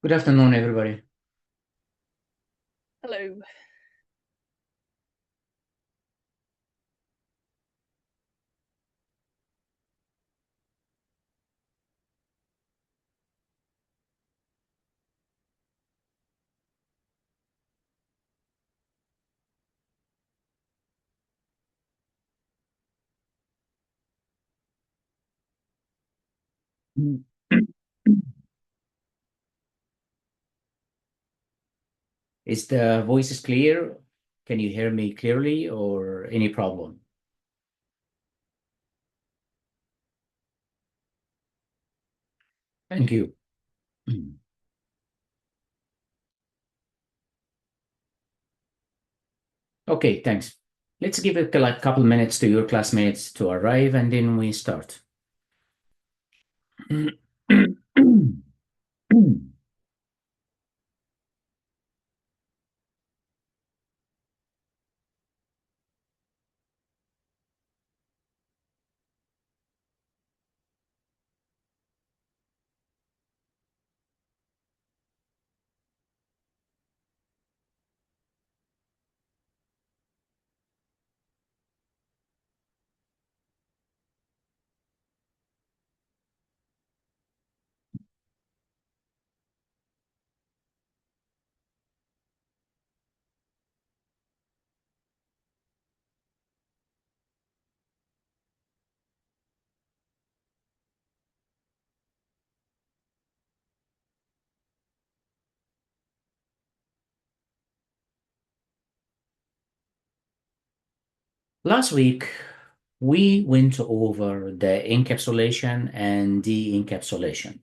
Good afternoon, everybody. Hello. Is the voice clear? Can you hear me clearly or any problem? Thank you. Okay, thanks. Let's give it like a couple minutes to your classmates to arrive and then we start. Last week, we went over the encapsulation and de-encapsulation.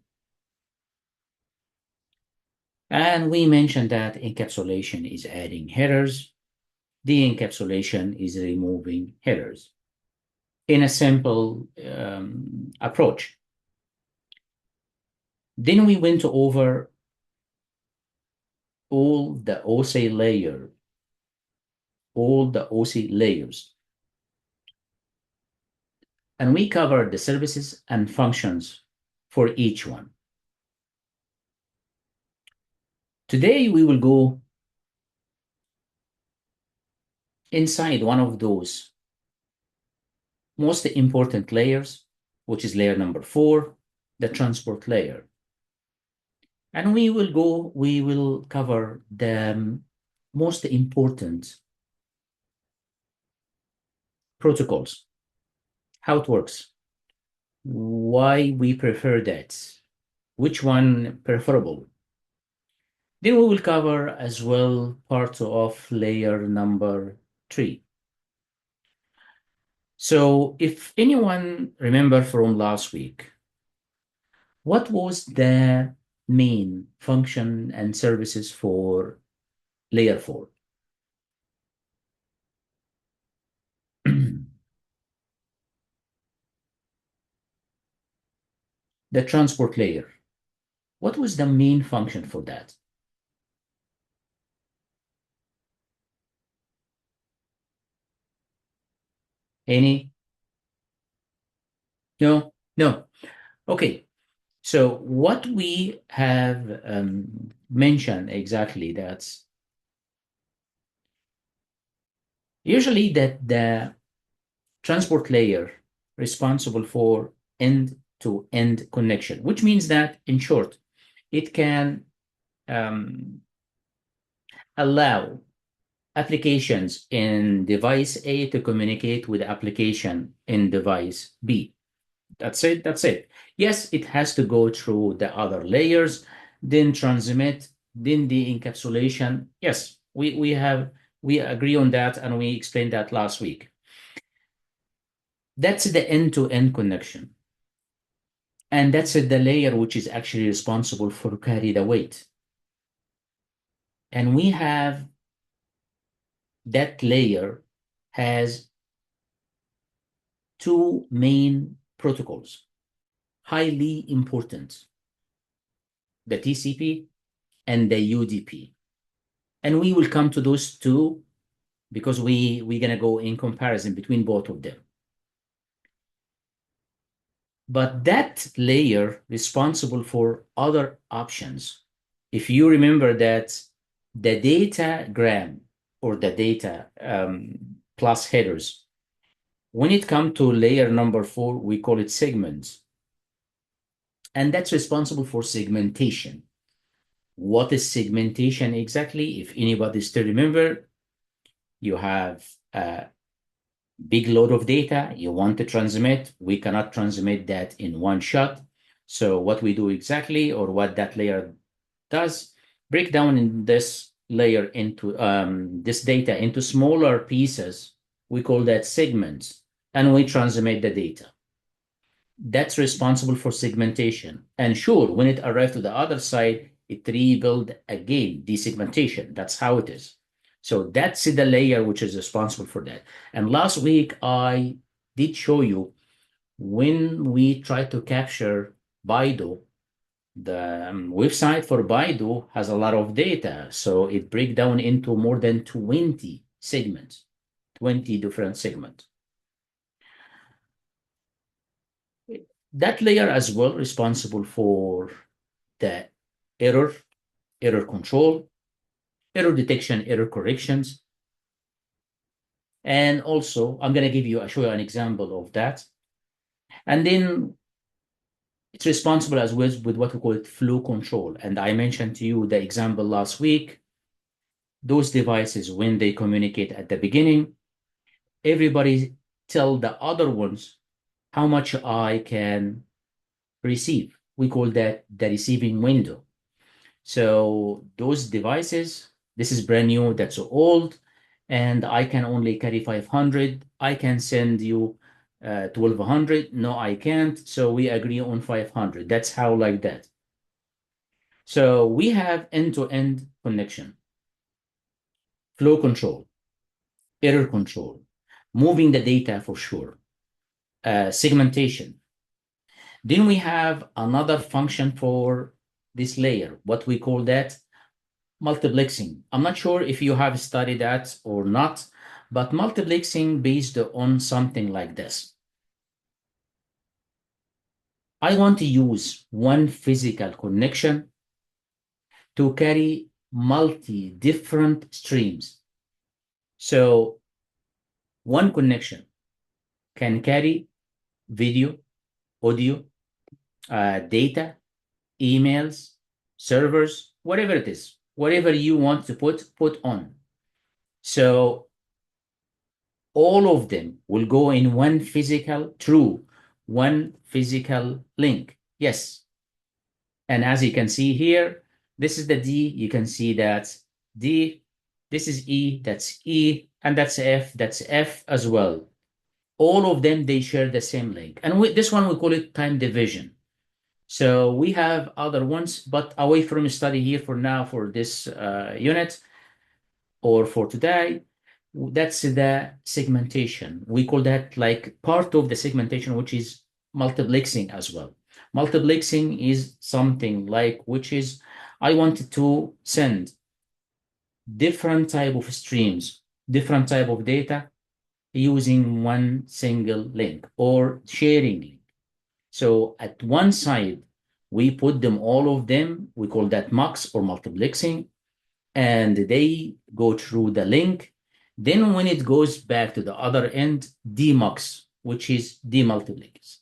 And we mentioned that encapsulation is adding headers, de-encapsulation is removing headers in a simple approach. Then we went over all the OC layer, all the OC layers, and we covered the services and functions for each one. Today, we will go inside one of those most important layers, which is layer number 4, the transport layer. And we will cover the most important protocols, how it works, why we prefer that, which one preferable. Then we will cover as well part of layer number 3. So if anyone remember from last week, what was the main function and services for layer 4? The transport layer. What was the main function for that? Any? No? No. Okay. So what we have mentioned exactly that's usually that the transport layer responsible for end-to-end connection, which means that, in short, it can allow applications in device A to communicate with application in device B. That's it. That's it. Yes, it has to go through the other layers, then transmit, then the encapsulation. Yes, we agree on that, and we explained that last week. That's the end-to-end connection. And that's the layer which is actually responsible for carry the weight. And we have that layer has two main protocols, highly important, the TCP and the UDP. And we will come to those two because we're going to go in comparison between both of them. But that layer responsible for other options if you remember that the datagram or the data plus headers, when it comes to layer number 4, we call it segments. And that's responsible for segmentation. What is segmentation exactly? If anybody still remember, you have a big load of data you want to transmit. We cannot transmit that in one shot. So what we do exactly, or what that layer does, break down in this layer into this data into smaller pieces. We call that segments, and we transmit the data. That's responsible for segmentation. And sure, when it arrives to the other side, it rebuild again desegmentation. That's how it is. So that's the layer which is responsible for that. And last week I did show you when we try to capture Baidu, the website for Baidu has a lot of data. So it breaks down into more than 20 segments, 20 different segments. That layer as well responsible for the error control, error detection, error corrections. And also, I'm going to show you an example of that. And then it's responsible as well with what we call it flow control. And I mentioned to you the example last week. Those devices, when they communicate at the beginning, everybody tell the other ones how much I can receive. We call that the receiving window. So those devices, this is brand new, that's old, and I can only carry 500. I can send you 1200. No, I can't. So we agree on 500. That's how like that. So we have end-to-end connection, flow control, error control, moving the data for sure, segmentation. Then we have another function for this layer, what we call that multiplexing. I'm not sure if you have studied that or not, but multiplexing based on something like this. I want to use one physical connection to carry multi different streams. So one connection can carry video, audio, data, emails, servers, whatever it is, whatever you want to put on. So all of them will go in one physical link. Yes. And as you can see here, this is the D. You can see that D, this is E, that's E, and that's F as well. All of them, they share the same link. And this one, we call it time division. So we have other ones, but away from study here for now for this unit or for today, that's the segmentation. We call that like part of the segmentation, which is multiplexing as well. Multiplexing is something like which is I wanted to send different type of streams, different type of data using one single link or sharing link. So at one side, we put them all of them. We call that mux or multiplexing, and they go through the link. Then when it goes back to the other end, demux, which is demultiplix.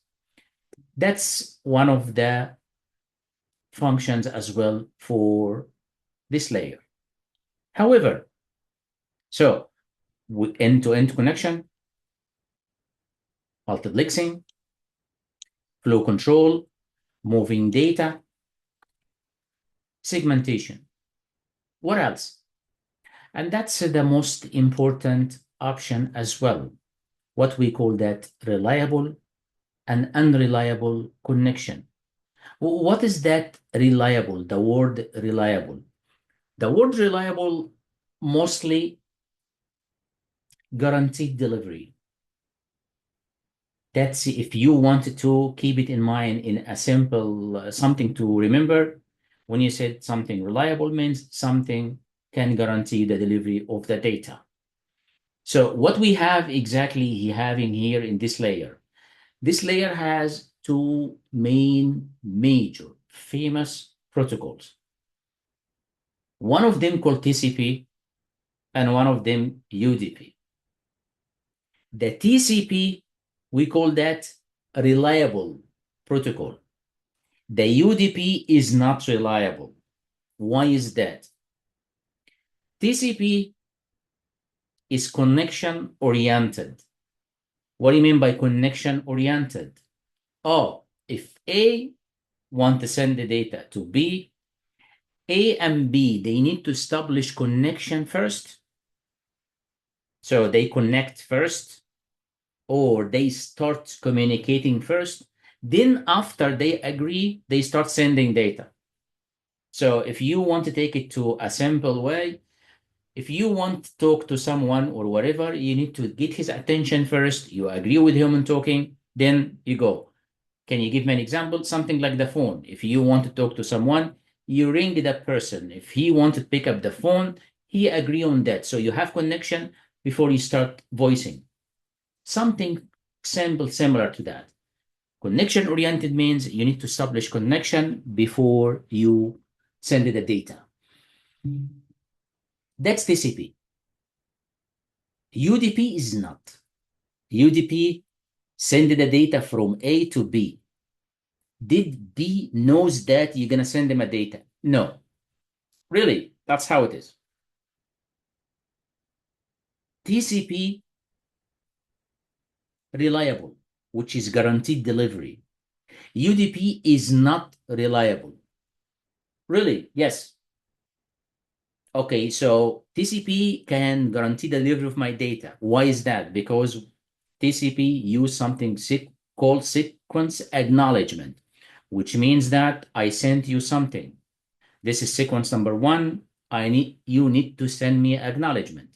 That's one of the functions as well for this layer. However, so with end-to-end connection, multiplexing, flow control, moving data, segmentation. What else? And that's the most important option as well, what we call that reliable and unreliable connection. What is that reliable? The word reliable. The word reliable mostly guaranteed delivery. That's if you wanted to keep it in mind in a simple something to remember. When you said something reliable means something can guarantee the delivery of the data. So what we have exactly having here in this layer has two main major famous protocols. One of them called TCP and one of them UDP. The TCP, we call that a reliable protocol. The UDP is not reliable. Why is that? TCP is connection oriented. What do you mean by connection oriented? Oh, if A want to send the data to B, A and B, they need to establish connection first. So they connect first, or they start communicating first. Then after they agree, they start sending data. So if you want to take it to a simple way, if you want to talk to someone or whatever, you need to get his attention first. You agree with him in talking, then you go. Can you give me an example? Something like the phone. If you want to talk to someone, you ring that person. If he wants to pick up the phone, he agree on that. So you have connection before you start voicing. Something simple, similar to that. Connection oriented means you need to establish connection before you send the data. That's TCP. UDP is not. UDP send the data from A to B. Did B knows that you're going to send them a data? No. Really, that's how it is. TCP, reliable, which is guaranteed delivery. UDP is not reliable. Really, yes. Okay, so TCP can guarantee the delivery of my data. Why is that? Because TCP use something called sequence acknowledgement, which means that I sent you something. This is sequence number one. You need to send me acknowledgement.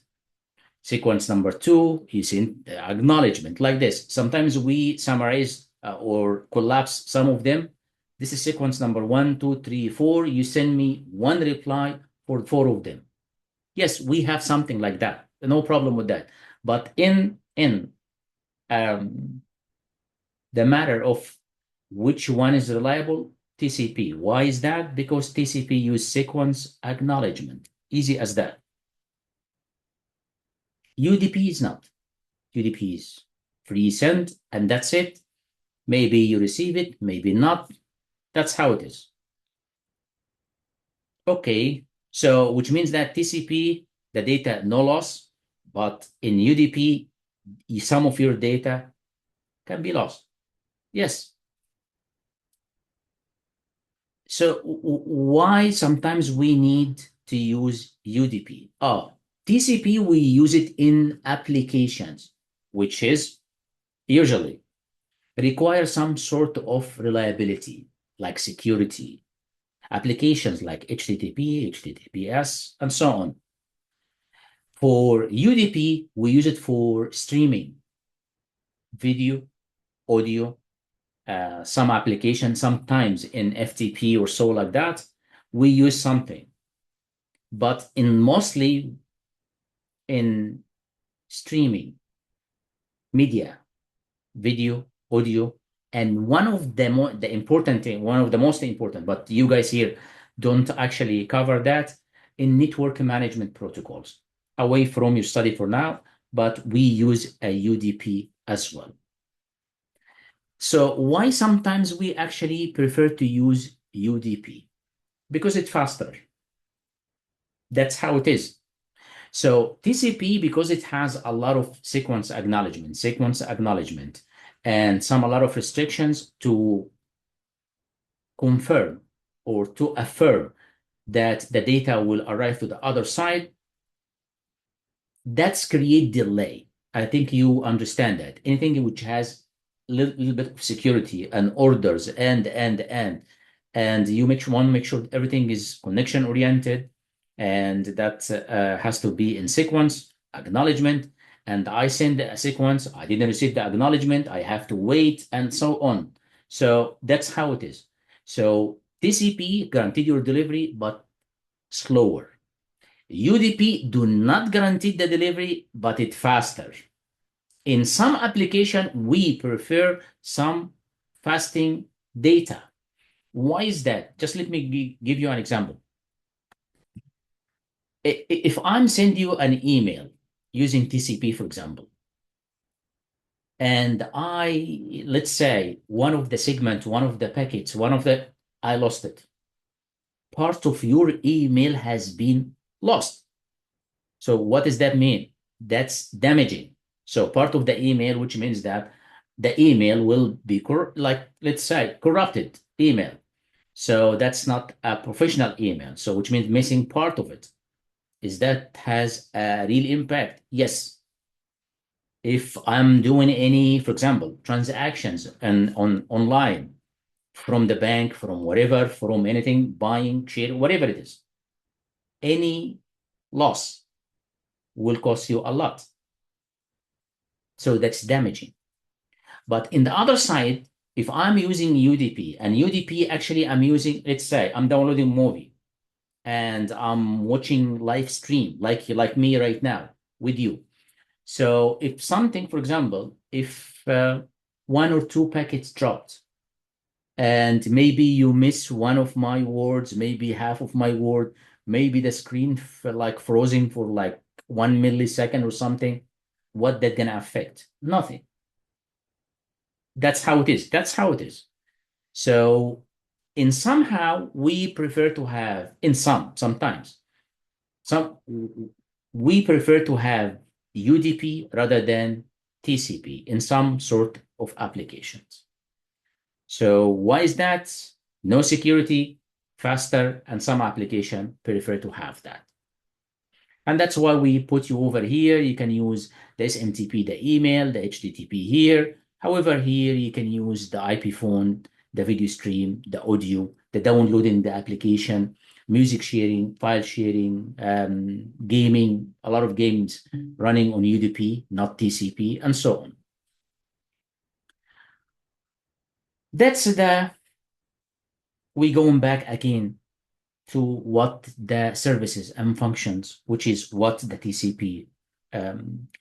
Sequence number two, you send acknowledgement like this. Sometimes we summarize or collapse some of them. This is sequence number 1, 2, 3, 4. You send me one reply for 4 of them. Yes, we have something like that. No problem with that. But in the matter of which one is reliable, TCP. Why is that? Because TCP use sequence acknowledgement. Easy as that. UDP is not. UDP is free send, and that's it. Maybe you receive it, maybe not. That's how it is. Okay, so which means that TCP, the data no loss, but in UDP, some of your data can be lost. Yes. So why sometimes we need to use UDP? Oh, TCP, we use it in applications, which is usually require some sort of reliability, like security, applications like HTTP, HTTPS, and so on. For UDP, we use it for streaming, video, audio, some applications, sometimes in FTP or so like that, we use something. But in mostly in streaming, media, video, audio, and one of the important thing, one of the most important, but you guys here don't actually cover that in network management protocols. Away from your study for now, but we use a UDP as well. So why sometimes we actually prefer to use UDP? Because it's faster. That's how it is. So TCP, because it has a lot of sequence acknowledgement, and a lot of restrictions to confirm or to affirm that the data will arrive to the other side, that's create delay. I think you understand that. Anything which has a little bit of security and orders and you want to make sure everything is connection oriented, and that has to be in sequence acknowledgement. And I send a sequence, I didn't receive the acknowledgement, I have to wait, and so on. So that's how it is. So TCP guaranteed your delivery, but slower. UDP do not guarantee the delivery, but it's faster. In some application, we prefer some fasting data. Why is that? Just let me give you an example. If I'm sending you an email using TCP, for example, and let's say one of the segment, one of the packets, I lost it. Part of your email has been lost. So what does that mean? That's damaging. So part of the email, which means that the email will be like, let's say, corrupted email. So that's not a professional email. So which means missing part of it. Is that has a real impact? Yes. If I'm doing any, for example, transactions and on online from the bank, from wherever, from anything, buying, sharing, whatever it is, any loss will cost you a lot. So that's damaging. But in the other side, if I'm using UDP and UDP, actually I'm using, let's say I'm downloading a movie and I'm watching live stream like me right now with you. So if something, for example, if one or two packets dropped and maybe you miss one of my words, maybe half of my word, maybe the screen like frozen for like 1 millisecond or something, what that gonna affect? Nothing. That's how it is. That's how it is. So in somehow we prefer to have in sometimes some we prefer to have UDP rather than TCP in some sort of applications. So why is that? No security, faster, and some application prefer to have that. And that's why we put you over here. You can use the SMTP, the email, the HTTP here. However, here you can use the IP phone, the video stream, the audio, the downloading the application, music sharing, file sharing, gaming, a lot of games running on UDP, not TCP, and so on. That's we going back again to what the services and functions, which is what the TCP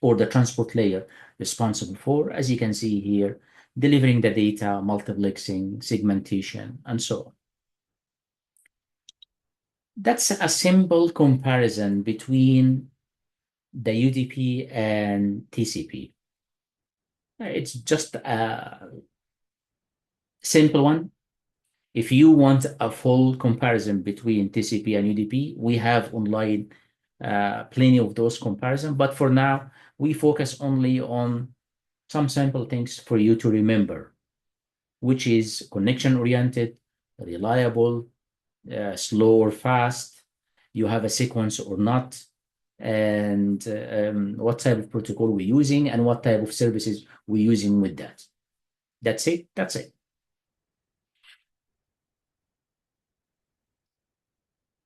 or the transport layer responsible for, as you can see here, delivering the data, multiplexing, segmentation, and so on. That's a simple comparison between the UDP and TCP. It's just a simple one. If you want a full comparison between TCP and UDP, we have online plenty of those comparisons. But for now, we focus only on some simple things for you to remember, which is connection-oriented, reliable, slow or fast, you have a sequence or not, and what type of protocol we're using and what type of services we're using with that. That's it. That's it.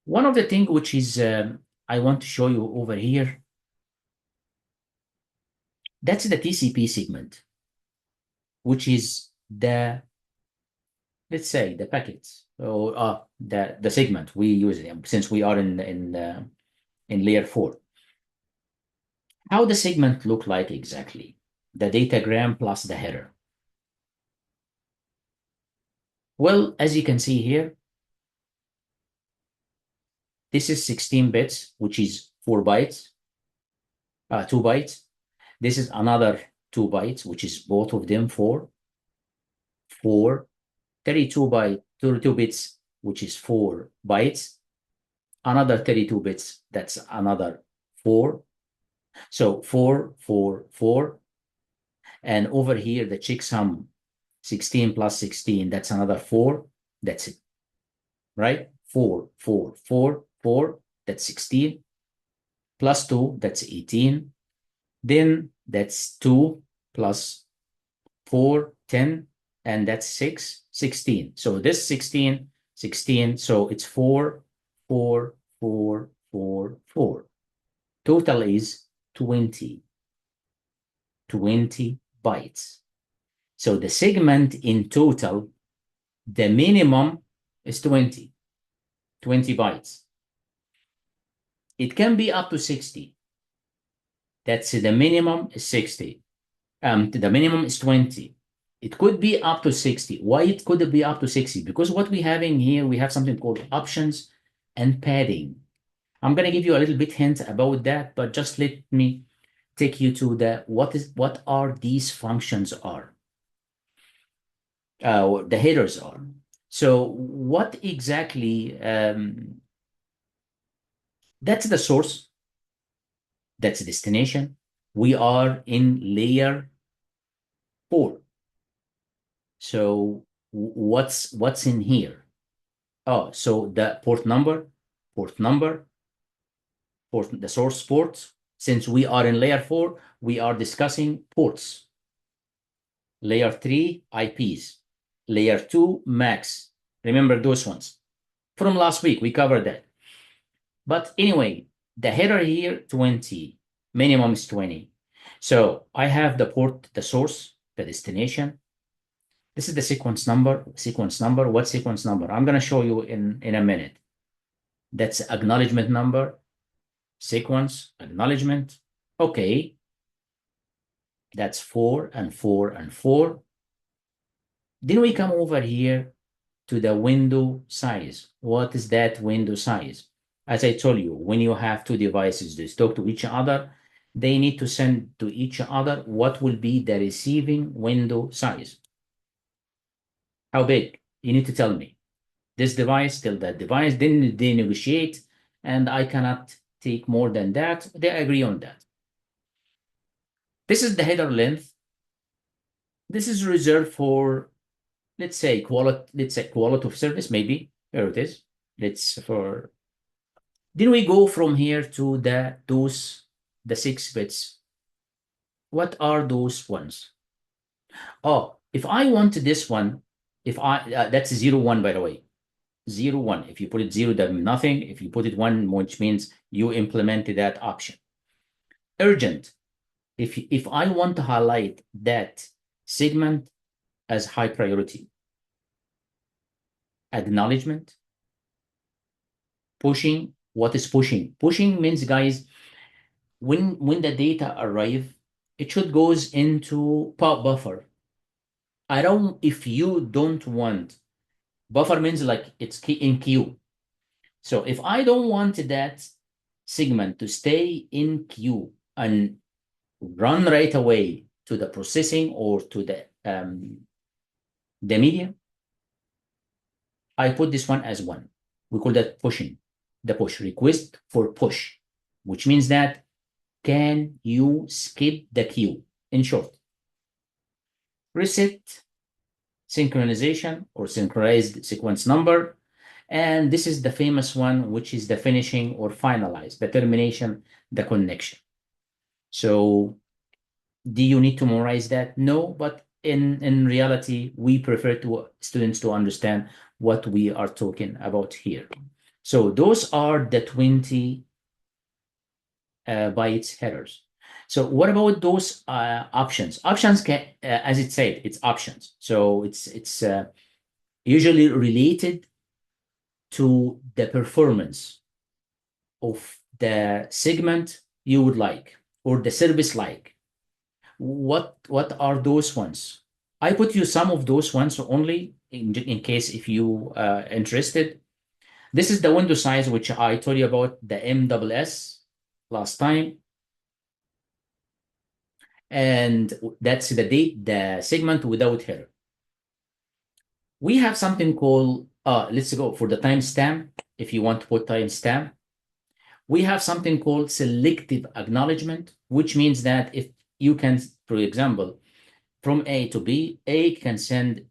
One of the things which is I want to show you over here, that's the TCP segment, which is let's say the packets or the segment we use it since we are in layer 4. How the segment look like exactly? The datagram plus the header. Well, as you can see here, this is 16 bits, which is 4 bytes, 2 bytes. This is another 2 bytes, which is both of them 4, 32 bits, which is 4 bytes, another 32 bits, that's another 4. So 4, 4, 4. And over here, the checksum 16 plus 16, that's another 4. That's it, right? 4, 4, 4, 4, that's 16. Plus 2, that's 18. Then that's 2 plus 4, 10, and that's 6, 16. So this 16, 16, so it's 4, 4, 4, 4, 4. Total is 20 bytes. So the segment in total, the minimum is 20 bytes. It can be up to 60. That's the minimum is 60. The minimum is 20. It could be up to 60. Why it could be up to 60? Because what we have in here, we have something called options and padding. I'm going to give you a little bit hint about that, but just let me take you to what are these functions are, the headers are. So what exactly, that's the source, that's the destination. We are in layer 4. So what's in here? Oh, so the port number, the source port. Since we are in layer 4, we are discussing ports. Layer 3, IPs. Layer 2, MACs. Remember those ones. From last week, we covered that. But anyway, the header here, 20. Minimum is 20. So I have the port, the source, the destination. This is the sequence number. Sequence number. What sequence number? I'm going to show you in a minute. That's acknowledgement number, sequence, acknowledgement. Okay. That's 4 and 4 and 4. Then we come over here to the window size. What is that window size? As I told you, when you have two devices that talk to each other, they need to send to each other what will be the receiving window size. How big? You need to tell me. This device till that device, then they negotiate, and I cannot take more than that. They agree on that. This is the header length. This is reserved for, let's say, quality of service, maybe. Here it is. Then we go from here to the 6 bits. What are those ones? Oh, if I want this one, that's 0, 1, by the way. 0, 1. If you put it 0, that means nothing. If you put it 1, which means you implemented that option. Urgent. If I want to highlight that segment as high priority. Acknowledgement. Pushing. What is pushing? Pushing means, guys, when the data arrive, it should goes into buffer. If you don't want, buffer means like it's in queue. So if I don't want that segment to stay in queue and run right away to the processing or to the media, I put this one as 1. We call that pushing. The push request for push, which means that can you skip the queue? In short, reset, synchronization or synchronized sequence number. And this is the famous one, which is the finishing or finalize, the termination, the connection. So do you need to memorize that? No, but in reality, we prefer to students to understand what we are talking about here. So those are the 20 bytes headers. So what about those options? Options can, as it said, it's options. So it's usually related to the performance of the segment you would like or the service like. What are those ones? I put you some of those ones only in case if you interested. This is the window size which I told you about, the MSS last time. And that's the segment without header. We have something called, let's go for the timestamp. If you want to put timestamp, we have something called selective acknowledgement, which means that if you can, for example, from A to B, A can send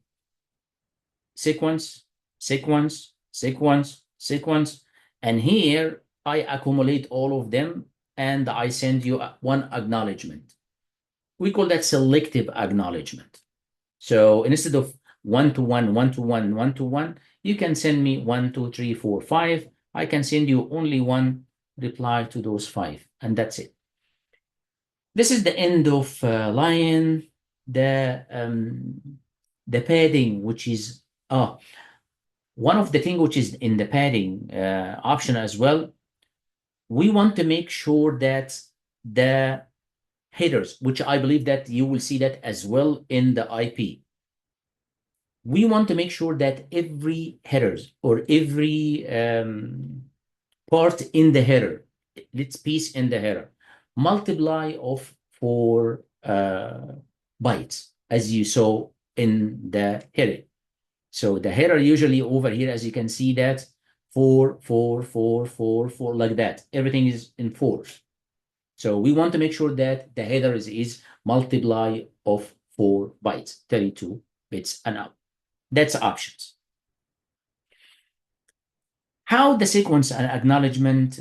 sequence, sequence, sequence, sequence, and here I accumulate all of them and I send you one acknowledgement. We call that selective acknowledgement. So instead of 1 to 1, 1 to 1, 1 to 1, you can send me 1, 2, 3, 4, 5. I can send you only one reply to those 5, and that's it. This is the end of line. The padding, which is one of the things which is in the padding option as well. We want to make sure that the headers, which I believe that you will see that as well in the IP. We want to make sure that every headers or every part in the header. Let's piece in the header. Multiply of 4 bytes, as you saw in the header. So the header usually over here, as you can see that 4, 4, 4, 4, 4, like that. Everything is in fours. So we want to make sure that the header is multiply of 4 bytes, 32 bits and up. That's options. How the sequence and acknowledgement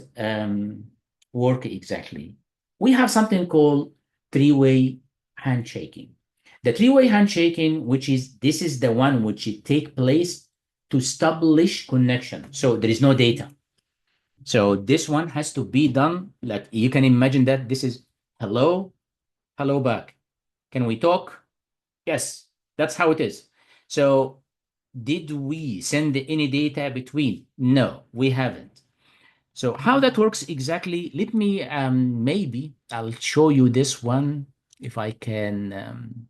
work exactly? We have something called three-way handshaking. The three-way handshaking, which is this is the one which it take place to establish connection. So there is no data. So this one has to be done. Like you can imagine that this is hello, hello back. Can we talk? Yes, that's how it is. So did we send any data between? No, we haven't. So how that works exactly, let me maybe I'll show you this one if I can.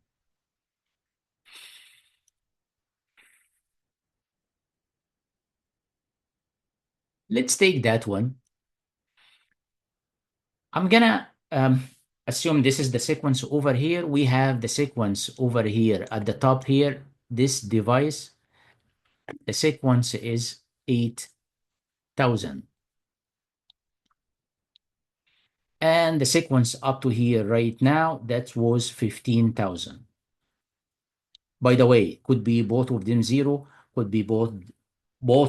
Let's take that one. I'm gonna assume this is the sequence over here. We have the sequence over here at the top here. This device, the sequence is 8,000. And the sequence up to here right now, that was 15,000. By the way, could be both of them zero, could be both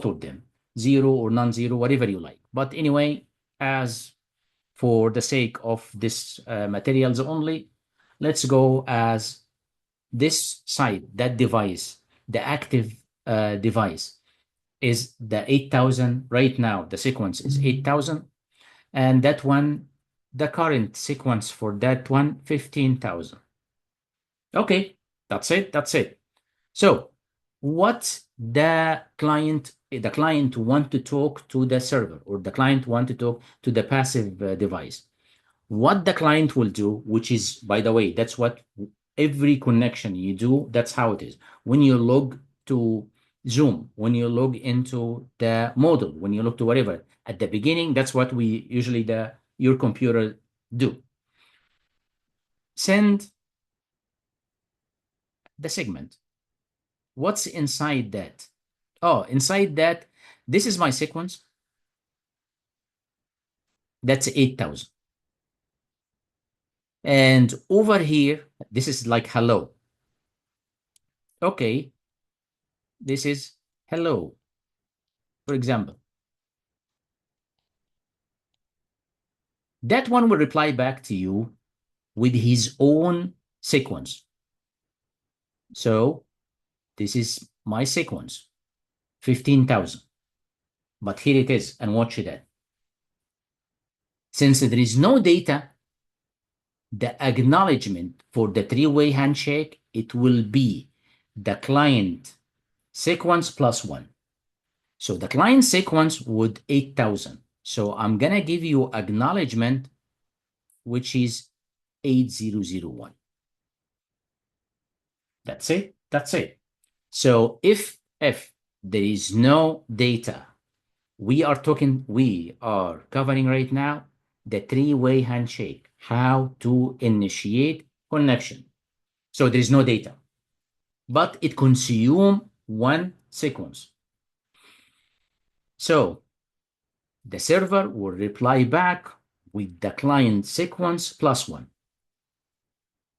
of them zero or non-zero, whatever you like. But anyway, as for the sake of this materials only, let's go as this side, that device, the active device is the 8,000 right now. The sequence is 8,000. And that one, the current sequence for that one, 15,000. Okay, that's it. That's it. So what the client want to talk to the server, or the client want to talk to the passive device. What the client will do, which is, by the way, that's what every connection you do, that's how it is. When you log to Zoom, when you log into the model, when you look to whatever, at the beginning, that's what we usually your computer do. Send the segment. What's inside that? Oh, inside that, this is my sequence. That's 8,000. And over here, this is like hello. Okay, this is hello, for example. That one will reply back to you with his own sequence. So this is my sequence, 15,000. But here it is, and watch that. Since there is no data, the acknowledgement for the three-way handshake, it will be the client sequence plus 1. So the client sequence would 8,000. So I'm going to give you acknowledgement, which is 8001. That's it. That's it. So if there is no data, we are covering right now the three-way handshake, how to initiate connection. So there is no data, but it consumes one sequence. So the server will reply back with the client sequence plus 1.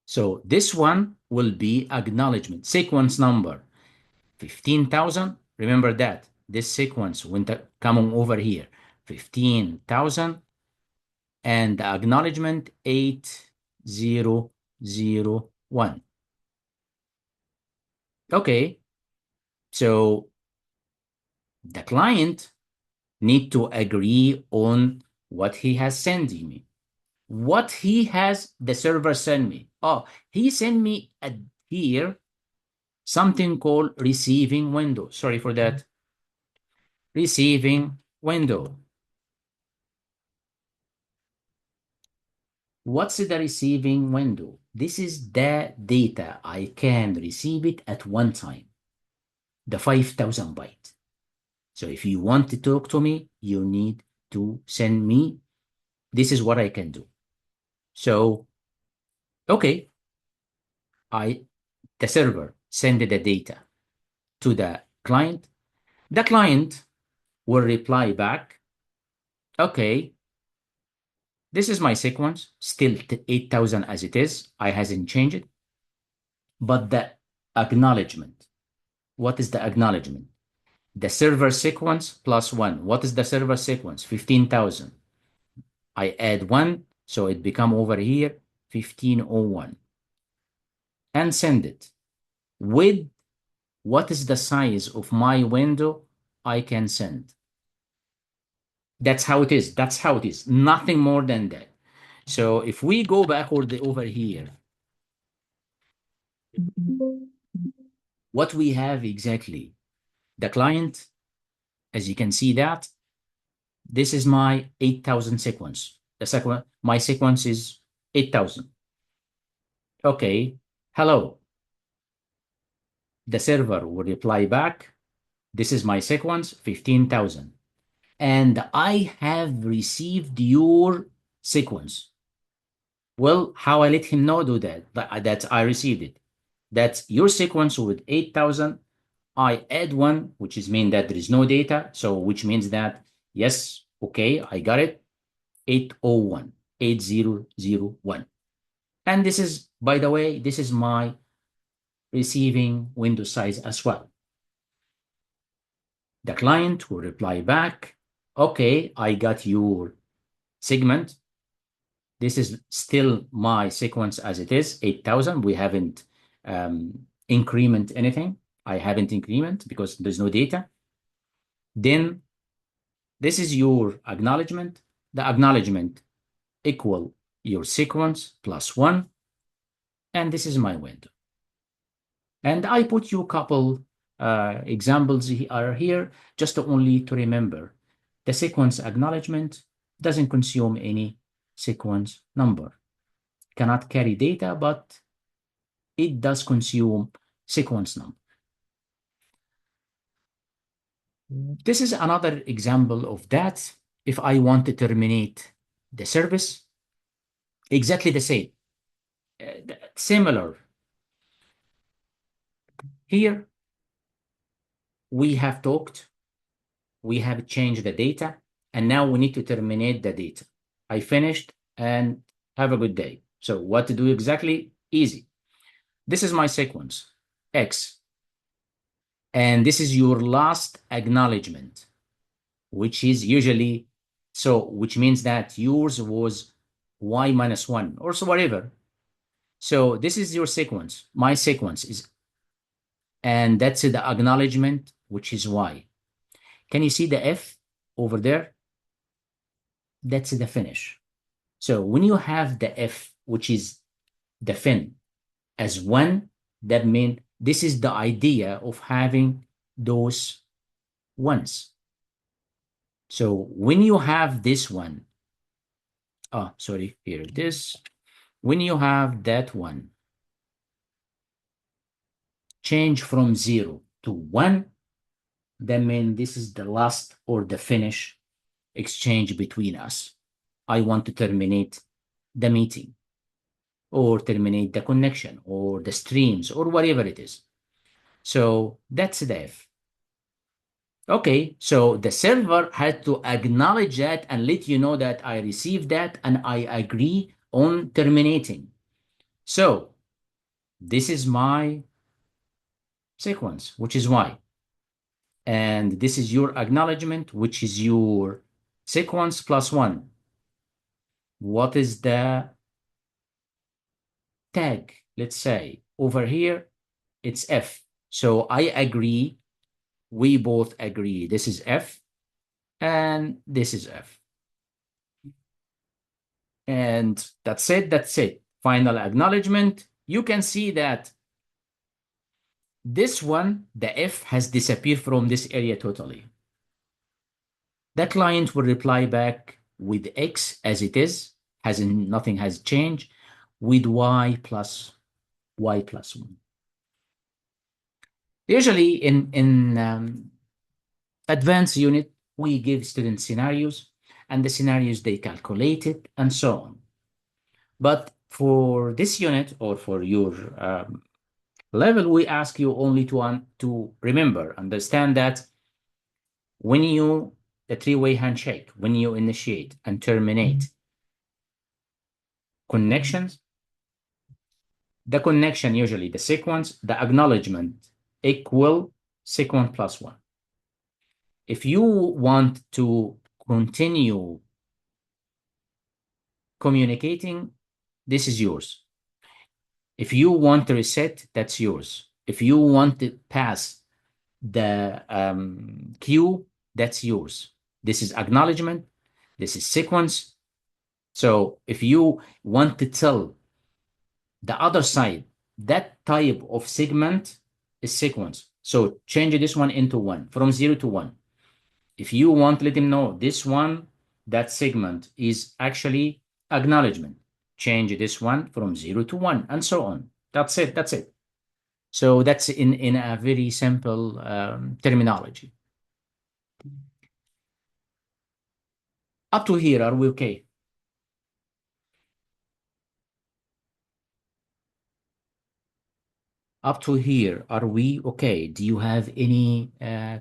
So this one will be acknowledgement, sequence number 15,000. Remember that this sequence when coming over here, 15,000, and the acknowledgement 8001. Okay, so the client need to agree on what he has sent me. What he has the server send me. Oh, he sent me here something called receiving window. Sorry for that. Receiving window. What's the receiving window? This is the data. I can receive it at one time, the 5,000 byte. So if you want to talk to me, you need to send me. This is what I can do. So, okay, the server send the data to the client. The client will reply back, okay, this is my sequence, still 8,000 as it is. I hasn't changed it. But the acknowledgement, what is the acknowledgement? The server sequence plus 1. What is the server sequence? 15,000. I add 1, so it become over here 1501. And send it with what is the size of my window I can send. That's how it is. That's how it is. Nothing more than that. So if we go backward over here, what we have exactly, the client, as you can see that, this is my 8,000 sequence. My sequence is 8,000. Okay, hello. The server will reply back, this is my sequence, 15,000. And I have received your sequence. Well, how I let him know do that I received it. That's your sequence with 8,000. I add 1, which is mean that there is no data. So which means that, yes, okay, I got it. 801, 8001. And this is, by the way, this is my receiving window size as well. The client will reply back, okay, I got your segment. This is still my sequence as it is, 8,000. We haven't increment anything. I haven't increment because there's no data. Then this is your acknowledgement. The acknowledgement equal your sequence plus 1. And this is my window. And I put you a couple examples are here just only to remember. The sequence acknowledgement doesn't consume any sequence number. Cannot carry data, but it does consume sequence number. This is another example of that. If I want to terminate the service, exactly the same. Similar. Here, we have talked, we have changed the data, and now we need to terminate the data. I finished and have a good day. So what to do exactly? Easy. This is my sequence, X. And this is your last acknowledgement, which is usually, so which means that yours was Y minus 1 or so whatever. So this is your sequence. My sequence is, and that's the acknowledgement, which is Y. Can you see the F over there? That's the finish. So when you have the F, which is the fin, as 1, that means this is the idea of having those ones. So when you have this one, sorry, here it is. When you have that one, change from 0 to 1, that means this is the last or the finish exchange between us. I want to terminate the meeting or terminate the connection or the streams or whatever it is. So that's the F. Okay, so the server had to acknowledge that and let you know that I received that and I agree on terminating. So this is my sequence, which is Y. And this is your acknowledgement, which is your sequence plus 1. What is the tag? Let's say over here, it's F. So I agree. We both agree. This is F and this is F. And that's it. That's it. Final acknowledgement. You can see that this one, the F has disappeared from this area totally. The client will reply back with X as it is, nothing has changed, with Y plus 1. Usually in advanced unit, we give student scenarios and the scenarios they calculated, and so on. But for this unit or for your level, we ask you only to remember, understand that when you, the three-way handshake, when you initiate and terminate connections, the connection, usually the sequence, the acknowledgement equal sequence plus one. If you want to continue communicating, this is yours. If you want to reset, that's yours. If you want to pass the queue, that's yours. This is acknowledgement. This is sequence. So if you want to tell the other side that type of segment is sequence. So change this one into one, from 0 to 1. If you want to let him know this one, that segment is actually acknowledgement, change this one from 0 to 1, and so on. That's it. That's it. So that's in a very simple terminology. Up to here, are we okay? Up to here, are we okay? Do you have any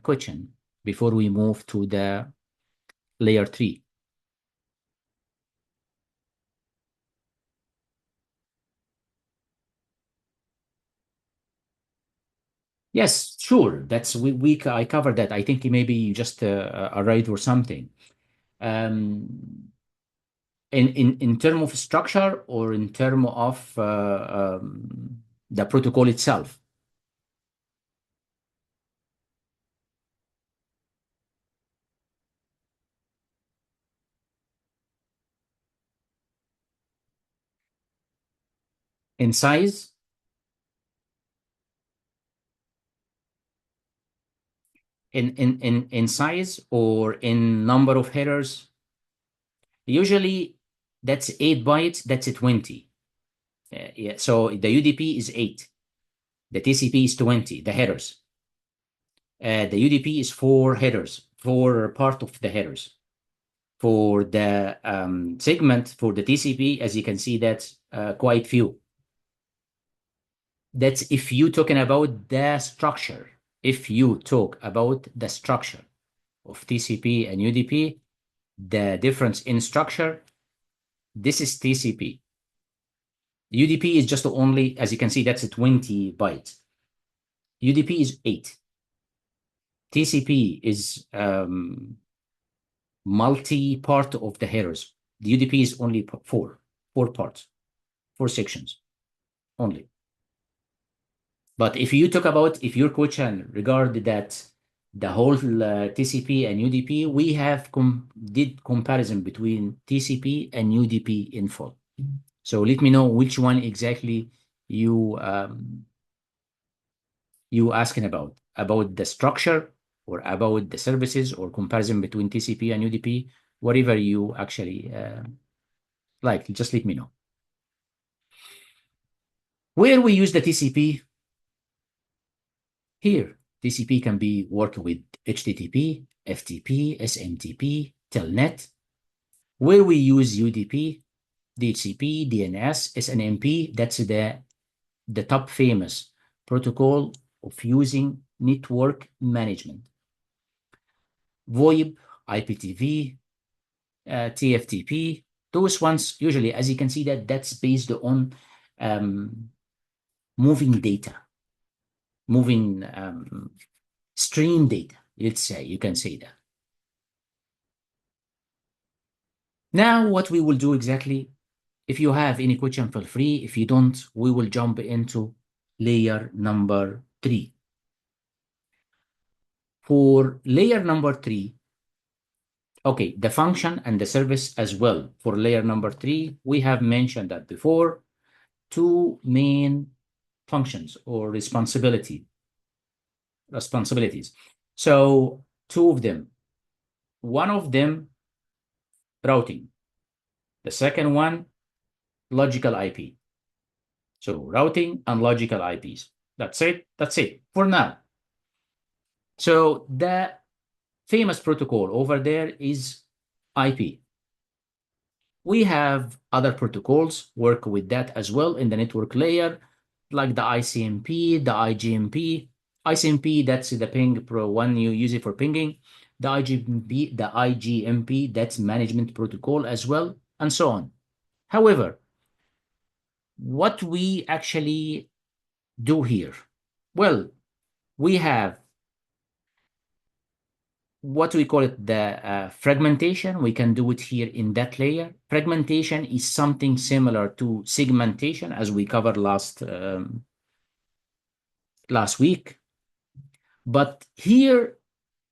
question before we move to the layer 3? Yes, sure. That's I covered that. I think maybe you just arrived or something. In term of structure or in term of the protocol itself? In size? In size or in number of headers? Usually that's 8 bytes, that's a 20. Yeah, so the UDP is 8. The TCP is 20, the headers. The UDP is 4 headers, 4 part of the headers. For the segment, for the TCP, as you can see, that's quite few. That's if you talking about the structure. If you talk about the structure of TCP and UDP, the difference in structure, this is TCP. UDP is just only, as you can see, that's a 20 bytes. UDP is 8. TCP is multi-part of the headers. The UDP is only 4 parts, 4 sections only. But if you talk about, if your question regarded that the whole TCP and UDP, we have did comparison between TCP and UDP in full. So let me know which one exactly you asking about the structure or about the services or comparison between TCP and UDP, whatever you actually like, just let me know. Where we use the TCP? Here, TCP can be worked with HTTP, FTP, SMTP, Telnet. Where we use UDP, DHCP, DNS, SNMP, that's the top famous protocol of using network management. VoIP, IPTV, TFTP, those ones usually, as you can see, that's based on moving data, moving stream data, let's say, you can say that. Now, what we will do exactly, if you have any question, feel free. If you don't, we will jump into layer number 3. For layer number 3, okay, the function and the service as well. For layer number 3, we have mentioned that before, 2 main functions or responsibilities. So 2 of them. One of them, routing. The second one, logical IP. So routing and logical IPs. That's it. That's it for now. So the famous protocol over there is IP. We have other protocols work with that as well in the network layer, like the ICMP, the IGMP. ICMP, that's the ping pro one, you use it for pinging. The IGMP, that's management protocol as well, and so on. However, what we actually do here, well, we have what we call it the fragmentation. We can do it here in that layer. Fragmentation is something similar to segmentation, as we covered last week. But here,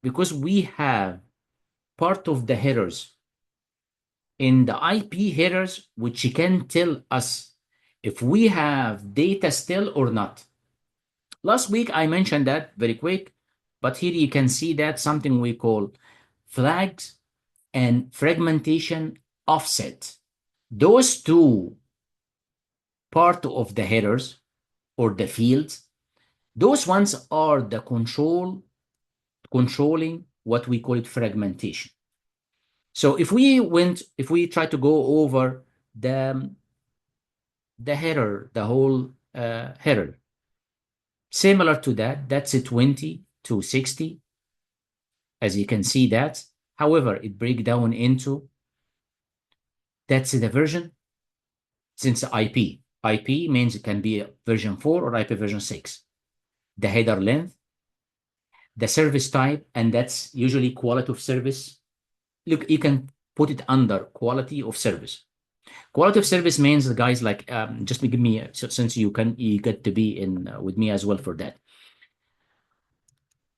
because we have part of the headers in the IP headers, which can tell us if we have data still or not. Last week, I mentioned that very quick, but here you can see that something we call flags and fragmentation offset. Those two part of the headers or the fields, those ones are the controlling what we call it fragmentation. So if we try to go over the header, the whole header, similar to that, that's a 20 to 60, as you can see that. However, it breaks down into, that's the version, since IP. IP means it can be version 4 or IP version 6. The header length, the service type, and that's usually quality of service. Look, you can put it under quality of service. Quality of service means, guys, like just give me, since you get to be in with me as well for that.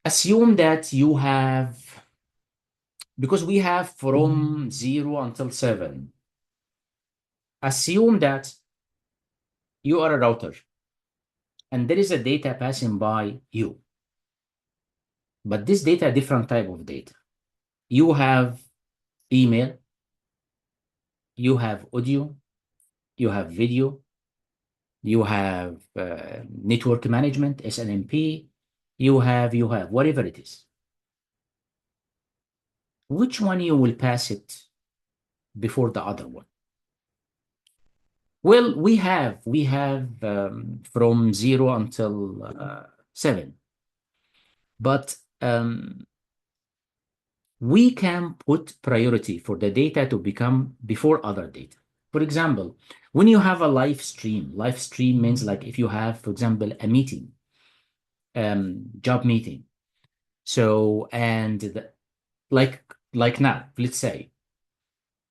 Assume that you have, because we have from 0 until 7. Assume that you are a router and there is a data passing by you. But this data, different type of data. You have email, you have audio, you have video, you have network management, SNMP, you have whatever it is. Which one you will pass it before the other one? Well, we have from 0 until 7, but we can put priority for the data to become before other data. For example, when you have a live stream means like if you have, for example, a meeting, job meeting. So, and like now, let's say.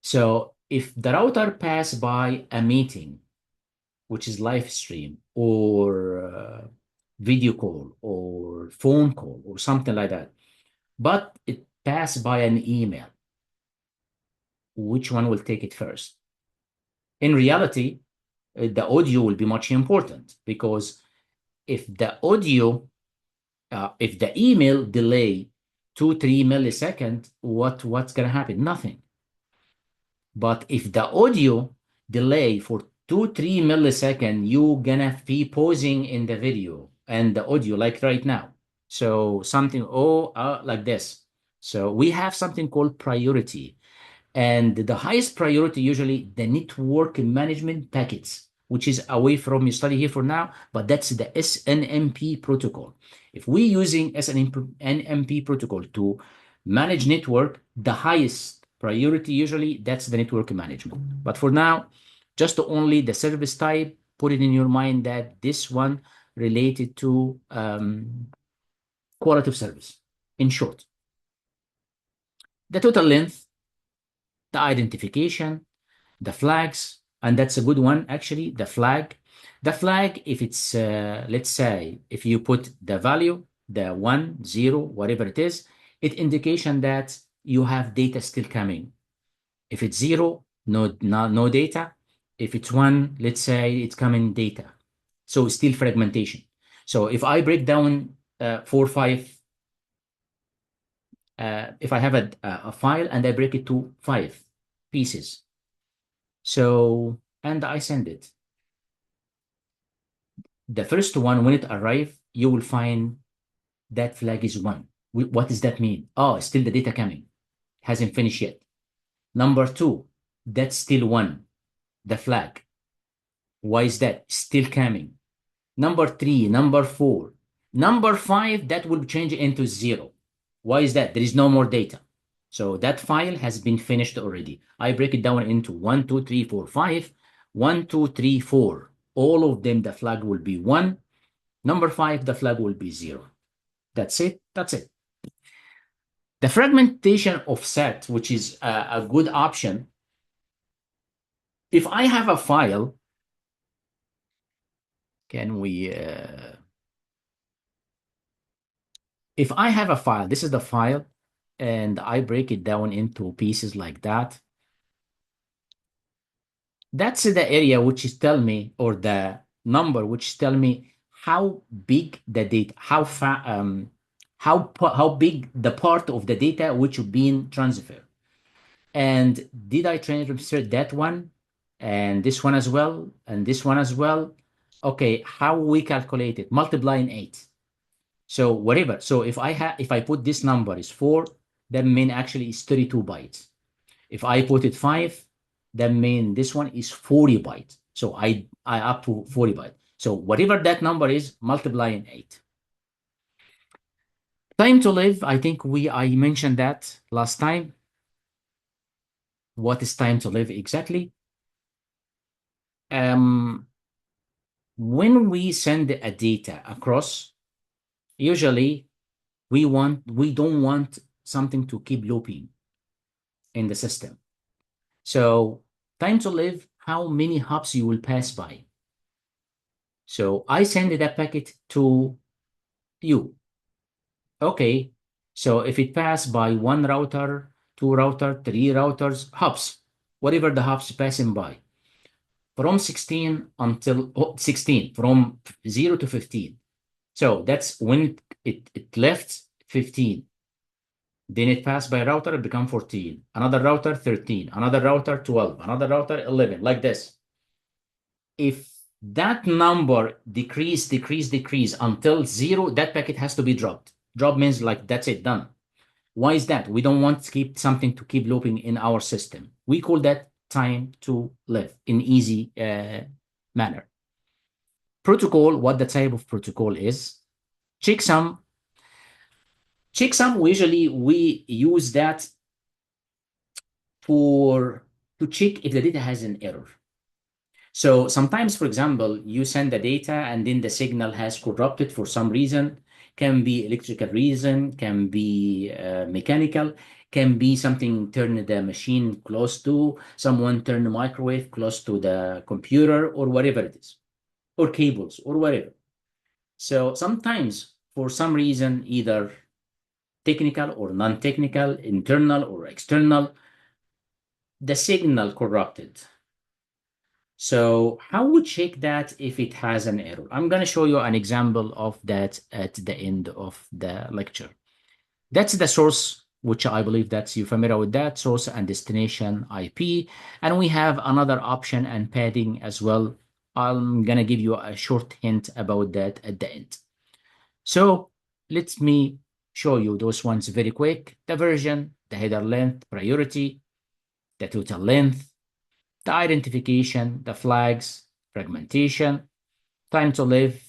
So if the router pass by a meeting, which is live stream or video call or phone call or something like that, but it passed by an email, which one will take it first? In reality, the audio will be much important, because if the audio, if the email delay 2-3 milliseconds, what's gonna happen? Nothing. But if the audio delay for 2-3 milliseconds, you gonna be pausing in the video and the audio, like right now. So something like this. So we have something called priority. And the highest priority, usually the network management packets, which is away from your study here for now, but that's the SNMP protocol. If we're using SNMP protocol to manage network, the highest priority, usually that's the network management. But for now, just only the service type, put it in your mind that this one related to quality of service, in short. The total length, the identification, the flags, and that's a good one, actually, the flag. The flag, if it's, let's say, if you put the value, the 1, 0, whatever it is, it indication that you have data still coming. If it's 0, no data. If it's 1, let's say it's coming data. So still fragmentation. So if I break down 4, 5, if I have a file and I break it to 5 pieces, so, and I send it. The first one, when it arrives, you will find that flag is 1. What does that mean? Oh, still the data coming. Hasn't finished yet. Number two, that's still one, the flag. Why is that? Still coming. Number three, number four. Number five, that will change into zero. Why is that? There is no more data. So that file has been finished already. I break it down into 1, 2, 3, 4, 5. 1, 2, 3, 4. All of them, the flag will be 1. Number 5, the flag will be 0. That's it. That's it. The fragmentation offset, which is a good option. If I have a file, can we... if I have a file, this is the file, and I break it down into pieces like that. That's the area which is tell me, or the number which tell me how big the data, how big the part of the data which is being transferred. And did I transfer that one and this one as well and this one as well? Okay, how we calculate it? Multiplying 8. So whatever. So if I put this number is 4, that mean actually is 32 bytes. If I put it 5, that mean this one is 40 bytes. So I up to 40 bytes. So whatever that number is, multiplying 8. Time to live, I think I mentioned that last time. What is time to live exactly? When we send a data across, usually we don't want something to keep looping in the system. So time to live, how many hops you will pass by. So I send that packet to you. Okay, so if it passed by one router, two router, three routers, hops, whatever the hops passing by, from 16 until 16, from 0 to 15. So that's when it left 15. Then it passed by a router, it become 14. Another router, 13. Another router, 12. Another router, 11, like this. If that number decrease until 0, that packet has to be dropped. Drop means like that's it, done. Why is that? We don't want to keep something to keep looping in our system. We call that time to live in easy manner. Protocol, what the type of protocol is. Checksum. Checksum, usually we use that to check if the data has an error. So sometimes, for example, you send the data and then the signal has corrupted for some reason. Can be electrical reason, can be mechanical, can be something turn the machine close to, someone turn the microwave close to the computer or whatever it is, or cables or whatever. So sometimes for some reason, either technical or non-technical, internal or external, the signal corrupted. So how we check that if it has an error? I'm going to show you an example of that at the end of the lecture. That's the source, which I believe that you're familiar with that, source and destination IP. And we have another option and padding as well. I'm going to give you a short hint about that at the end. So let me show you those ones very quick. The version, the header length, priority, the total length, the identification, the flags, fragmentation, time to live,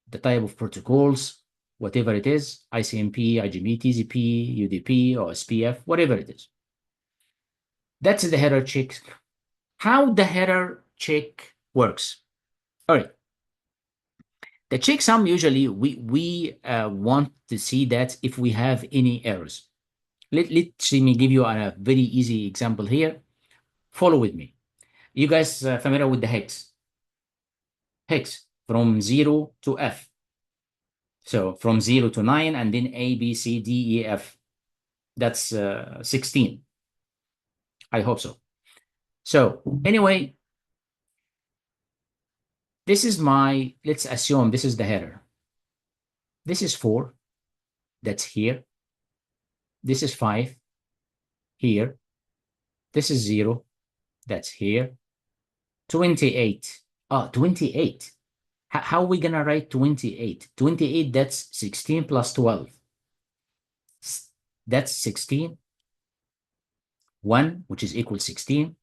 the type of protocols, whatever it is, ICMP, IGP, TCP, UDP, or SPF, whatever it is. That's the header check. How the header check works. All right. The checksum, usually we want to see that if we have any errors. Let me give you a very easy example here. Follow with me. You guys familiar with the hex? Hex from 0 to F. So from 0 to 9, and then A, B, C, D, E, F. That's 16. I hope so. So anyway, this is let's assume this is the header. This is 4. That's here. This is 5. Here. This is 0. That's here. 28. Oh, 28. How are we going to write 28? 28, that's 16 plus 12. That's 16. 1, which is equal 16,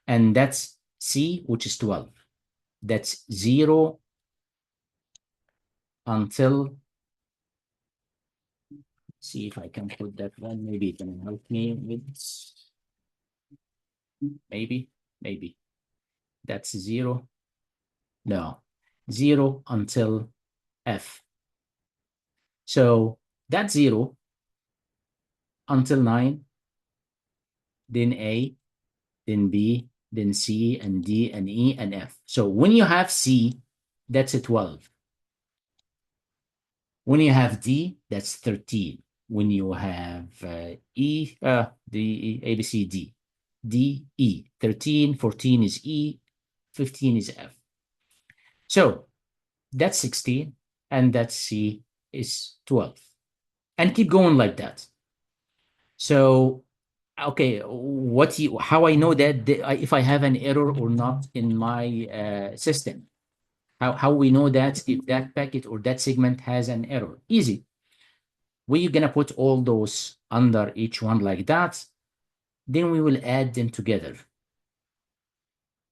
and that's C, which is 12. That's 0 until, see if I can put that one. Maybe it can help me with, maybe. That's 0. No, 0 until F. So that's 0 until 9, then A, then B, then C, and D, and E, and F. So when you have C, that's a 12. When you have D, that's 13. When you have E, the A, B, C, D, D, E, 13, 14 is E, 15 is F. So that's 16, and that C is 12. And keep going like that. So, okay, how I know that if I have an error or not in my system? How we know that if that packet or that segment has an error? Easy. We're gonna put all those under each one like that. Then we will add them together.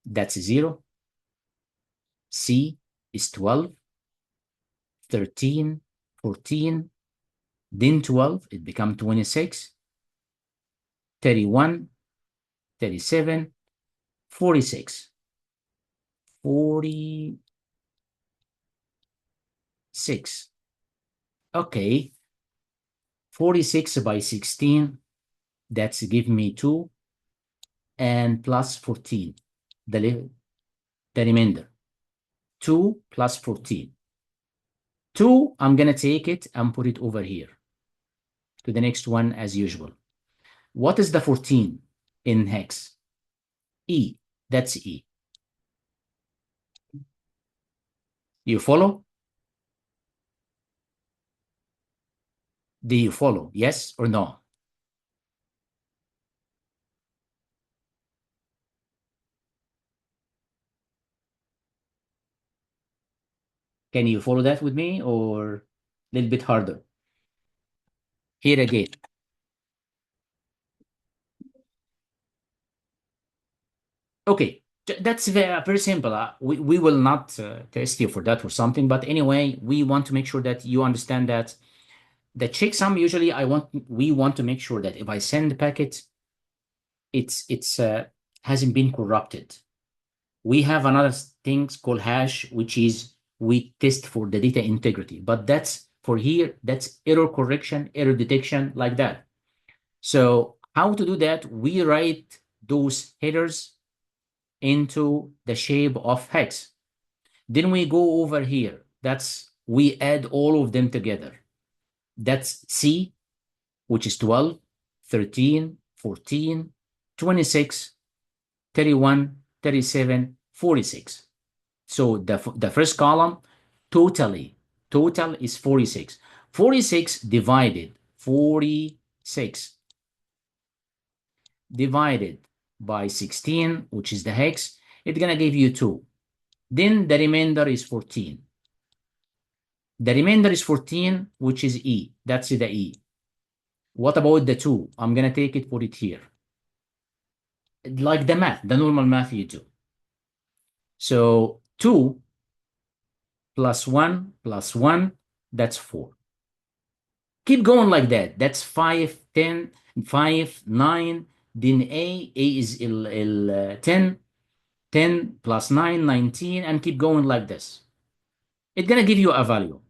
That's 0. C is 12, 13, 14, then 12, it becomes 26, 31, 37, 46. 46. Okay, 46 by 16, that's give me 2 and plus 14, the remainder. 2 plus 14. 2, I'm going to take it and put it over here to the next one as usual. What is the 14 in hex? E. That's E. You follow? Do you follow? Yes or no? Can you follow that with me or a little bit harder? Here again. Okay, that's very simple. We will not test you for that or something, but anyway, we want to make sure that you understand that the checksum usually we want to make sure that if I send the packet, it's hasn't been corrupted. We have another things called hash, which is we test for the data integrity, but that's for here, that's error correction, error detection, like that. So how to do that? We write those headers into the shape of hex. Then we go over here. We add all of them together. That's C, which is 12, 13, 14, 26, 31, 37, 46. So the first column, total is 46. 46 divided 46 divided by 16, which is the hex, it's going to give you 2. Then the remainder is 14. The remainder is 14, which is E. That's the E. What about the 2? I'm going to take it, put it here. Like the math, the normal math you do. So 2 plus 1 plus 1, that's 4. Keep going like that. That's 5, 10, 5, 9. Then A is 10. 10 plus 9, 19, and keep going like this. It's going to give you a value.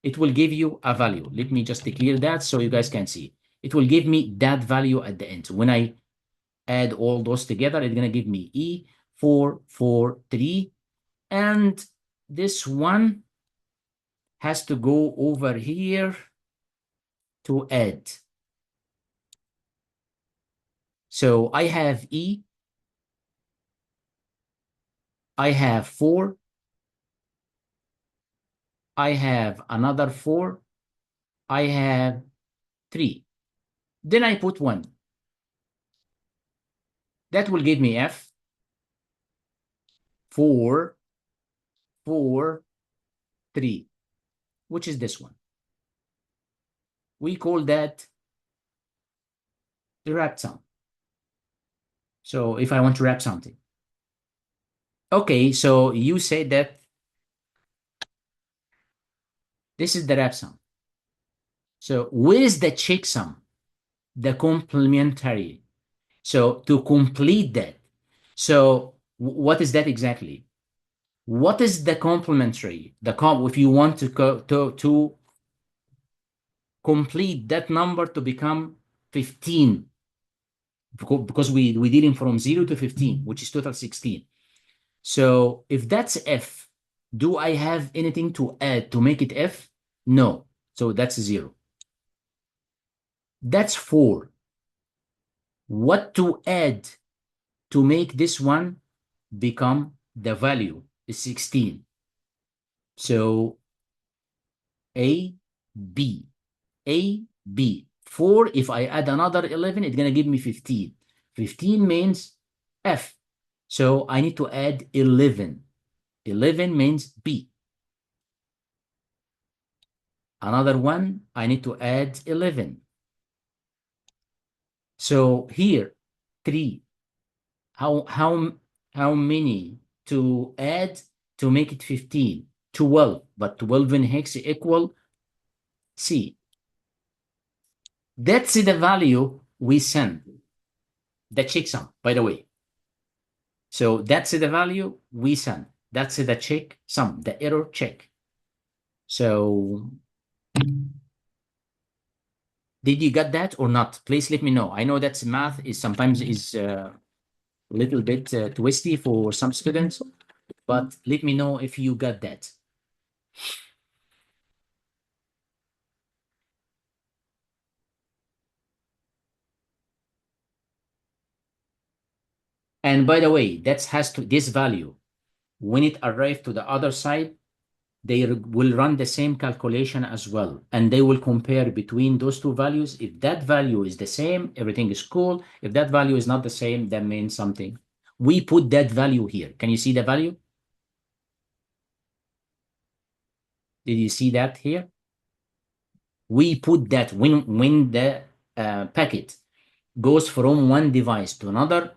It will give you a value. Let me just clear that so you guys can see. It will give me that value at the end. When I add all those together, it's going to give me E443. And this one has to go over here to add. So I have E, I have 4, I have another 4, I have 3. Then I put 1. That will give me F, 4, 4, 3, which is this one. We call that the wrap sum. So if I want to wrap something. Okay, so you said that this is the wrap sum. So where is the checksum? The complementary. So to complete that. So what is that exactly? What is the complementary? If you want to to complete that number to become 15, because we dealing from 0 to 15, which is total 16. So if that's F, do I have anything to add to make it F? No. So that's 0. That's 4. What to add to make this one become the value is 16? So A, B, A, B. 4, if I add another 11, it's going to give me 15. 15 means F. So I need to add 11. 11 means B. Another one, I need to add 11. So here, 3. How many to add to make it 15? 12. But 12 in hex equal C. That's the value we send. The checksum, by the way. So that's the value we send. That's the checksum, the error check. So did you get that or not? Please let me know. I know that math is sometimes a little bit twisty for some students, but let me know if you got that. And by the way, this value, when it arrives to the other side, they will run the same calculation as well. And they will compare between those two values. If that value is the same, everything is cool. If that value is not the same, that means something. We put that value here. Can you see the value? Did you see that here? We put that when the packet goes from one device to another,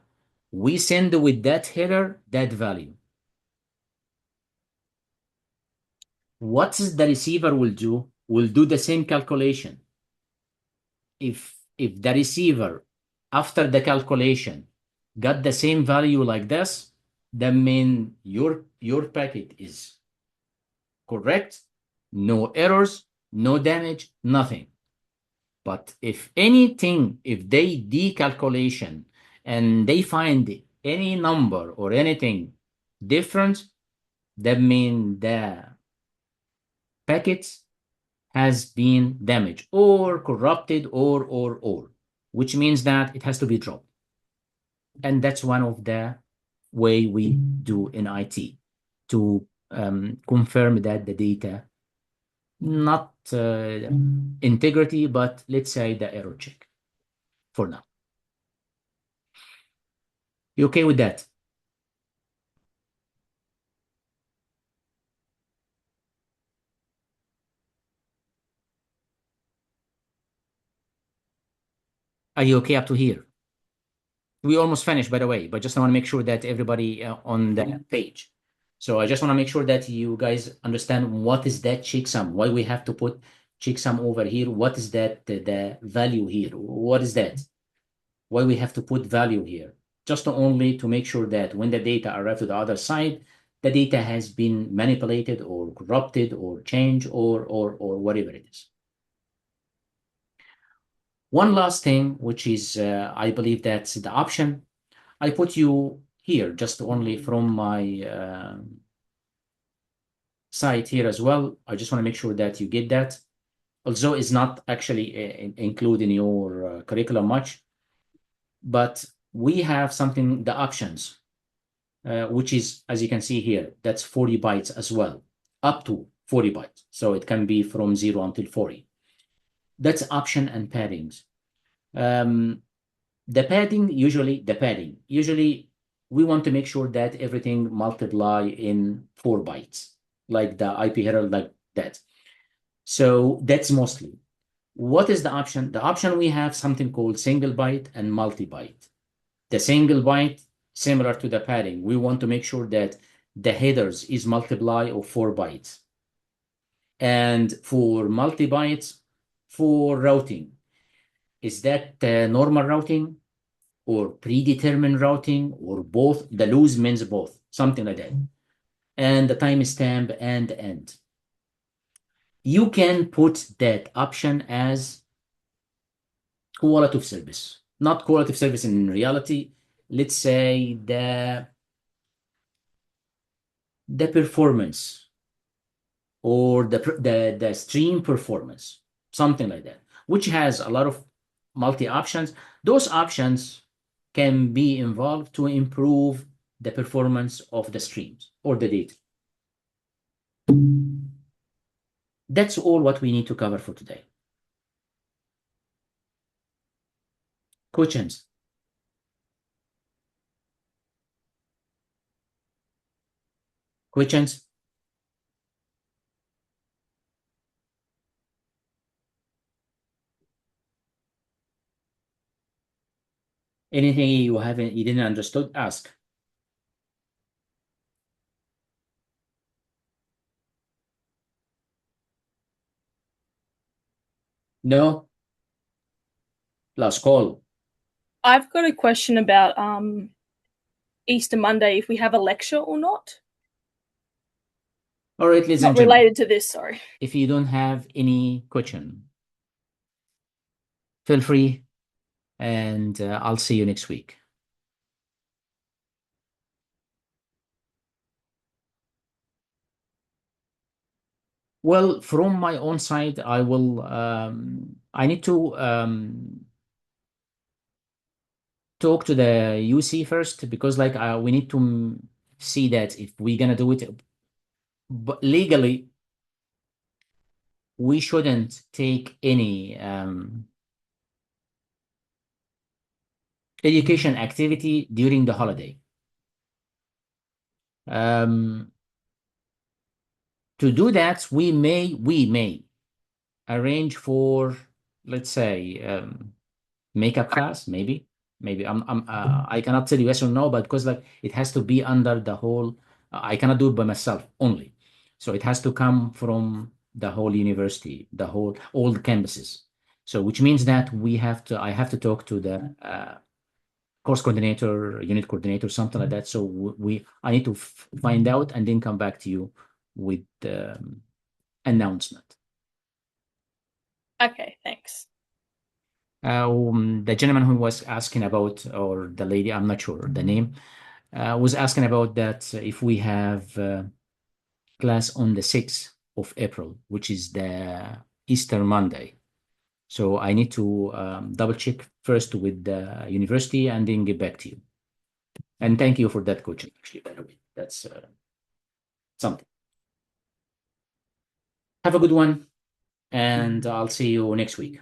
we send with that header that value. What the receiver will do? Will do the same calculation. If the receiver after the calculation got the same value like this, that means your packet is correct, no errors, no damage, nothing. But if anything, if they decalculation and they find any number or anything different, that means the packets has been damaged or corrupted or, which means that it has to be dropped. And that's one of the way we do in IT to confirm that the data, not integrity, but let's say the error check for now. You okay with that? Are you okay up to here? We almost finished, by the way, but just I want to make sure that everybody on the page. So I just want to make sure that you guys understand what is that checksum, why we have to put checksum over here. What is that, the value here? What is that? Why we have to put value here? Just only to make sure that when the data arrive to the other side, the data has been manipulated or corrupted or changed or whatever it is. One last thing, which is, I believe that's the option. I put you here just only from my site here as well. I just want to make sure that you get that. Although it's not actually included in your curriculum much, but we have something, the options, which is, as you can see here, that's 40 bytes as well, up to 40 bytes. So it can be from 0 until 40. That's option and paddings. The padding, usually we want to make sure that everything multiply in 4 bytes, like the IP header, like that. So that's mostly. What is the option? The option we have something called single byte and multi-byte. The single byte, similar to the padding, we want to make sure that the headers is multiply of 4 bytes. And for multi-bytes, for routing, is that normal routing or predetermined routing or both? The lose means both, something like that. And the timestamp and end. You can put that option as quality of service, not quality of service in reality. Let's say the performance or the stream performance, something like that, which has a lot of multi options. Those options can be involved to improve the performance of the streams or the data. That's all what we need to cover for today. Questions? Questions? Anything you didn't understood, ask. No? Last call. I've got a question about Easter Monday, if we have a lecture or not. All right, ladies and Not gentlemen. related to this, sorry. If you don't have any question, feel free, and I'll see you next week. Well, from my own side, I need to talk to the UC first because like we need to see that if we're gonna do it, but legally, we shouldn't take any education activity during the holiday. To do that, we may arrange for, let's say, makeup class, maybe. I cannot tell you yes or no, but because like it has to be under the whole, I cannot do it by myself only. So it has to come from the whole university, all the campuses. So which means that I have to talk to the course coordinator, unit coordinator, something like that. So I need to find out and then come back to you with the announcement. Okay, thanks. The gentleman who was asking about, or the lady, I'm not sure the name, was asking about that if we have class on the 6th of April, which is the Easter Monday. So I need to double check first with the university and then get back to you. And thank you for that coaching, actually, by the way. That's something. Have a good one, and I'll see you next week.